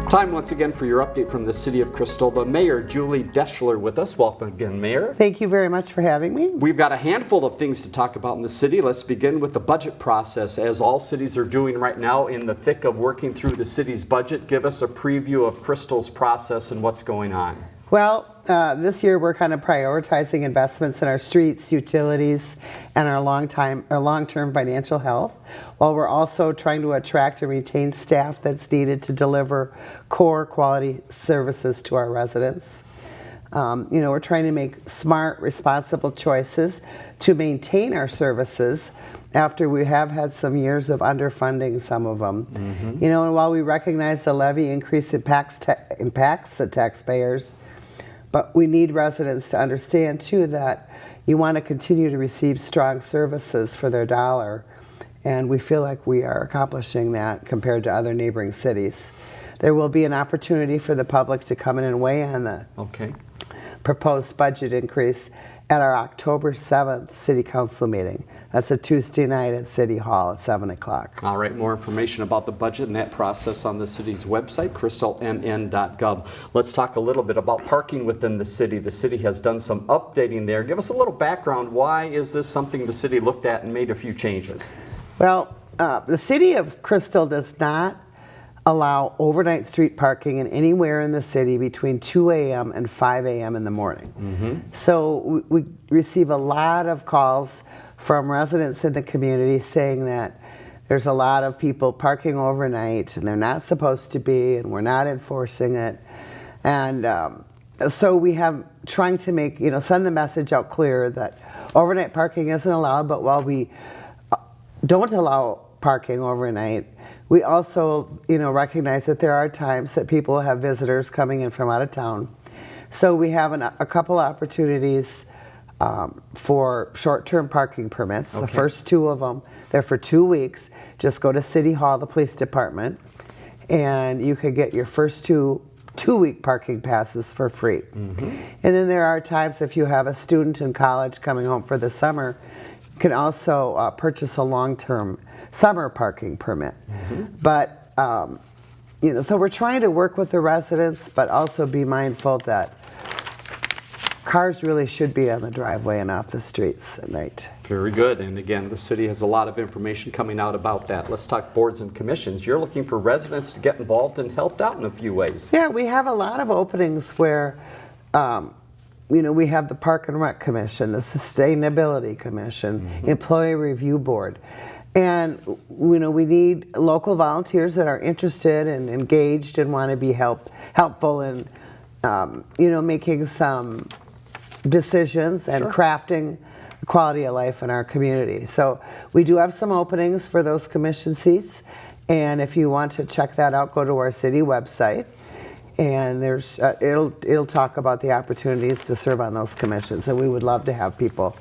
Time once again for your update from the City of Crystal. The Mayor Julie Deshler with us. Welcome again, Mayor. Thank you very much for having me. We've got a handful of things to talk about in the city. Let's begin with the budget process, as all cities are doing right now in the thick of working through the city's budget. Give us a preview of Crystal's process and what's going on. Well, this year we're kind of prioritizing investments in our streets, utilities, and our long-term financial health, while we're also trying to attract and retain staff that's needed to deliver core quality services to our residents. We're trying to make smart, responsible choices to maintain our services after we have had some years of underfunding some of them. And while we recognize the levy increase impacts the taxpayers, but we need residents to understand too that you want to continue to receive strong services for their dollar, and we feel like we are accomplishing that compared to other neighboring cities. There will be an opportunity for the public to come in and weigh on the proposed budget increase at our October 7th City Council meeting. That's a Tuesday night at City Hall at 7 o'clock. All right, more information about the budget and that process on the city's website, crystalmn.gov. Let's talk a little bit about parking within the city. The city has done some updating there. Give us a little background. Why is this something the city looked at and made a few changes? Well, the city of Crystal does not allow overnight street parking in anywhere in the city between 2 a.m. and 5 a.m. in the morning. So we receive a lot of calls from residents in the community saying that there's a lot of people parking overnight and they're not supposed to be, and we're not enforcing it. And so we have trying to make, send the message out clear that overnight parking isn't allowed, but while we don't allow parking overnight, we also, recognize that there are times that people have visitors coming in from out of town. So we have a couple opportunities for short-term parking permits. The first two of them, they're for 2 weeks. Just go to City Hall, the police department, and you can get your first two-week parking passes for free. And then there are times if you have a student in college coming home for the summer, you can also purchase a long-term summer parking permit. But, so we're trying to work with the residents, but also be mindful that cars really should be on the driveway and off the streets at night. Very good. And again, the city has a lot of information coming out about that. Let's talk boards and commissions. You're looking for residents to get involved and helped out in a few ways. Yeah, we have a lot of openings where we have the Park and Rec Commission, the Sustainability Commission, Employee Review Board. And we need local volunteers that are interested and engaged and want to be helpful in making some decisions and crafting the quality of life in our community. So we do have some openings for those commission seats, and if you want to check that out, go to our city website, and there's it'll talk about the opportunities to serve on those commissions, and we would love to have people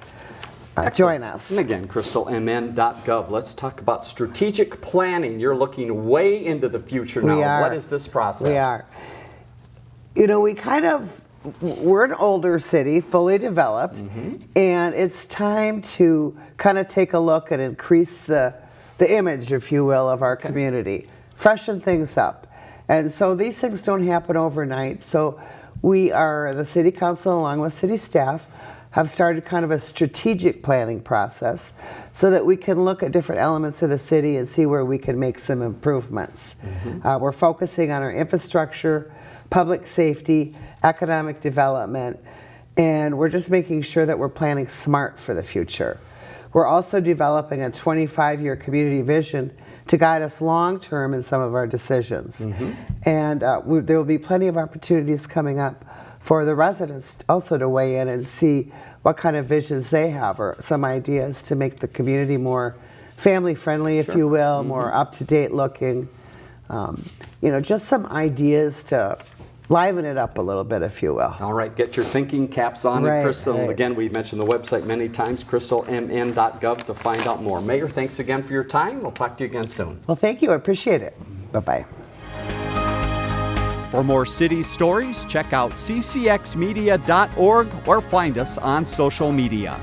join us. And again, crystalmn.gov. Let's talk about strategic planning. You're looking way into the future now. What is this process? We are. We're an older city, fully developed, and it's time to kind of take a look and increase the image, if you will, of our community, freshen things up. And so these things don't happen overnight. So the City Council, along with city staff, have started kind of a strategic planning process so that we can look at different elements of the city and see where we can make some improvements. We're focusing on our infrastructure, public safety, economic development, and we're just making sure that we're planning smart for the future. We're also developing a 25-year community vision to guide us long-term in some of our decisions. And there will be plenty of opportunities coming up for the residents also to weigh in and see what kind of visions they have or some ideas to make the community more family-friendly, if you will, more up-to-date looking. Just some ideas to liven it up a little bit, if you will. All right, get your thinking caps on. Crystal, again, we've mentioned the website many times, crystalmn.gov, to find out more. Mayor, thanks again for your time. We'll talk to you again soon. Well, thank you. I appreciate it. Bye-bye. For more city stories, check out ccxmedia.org or find us on social media.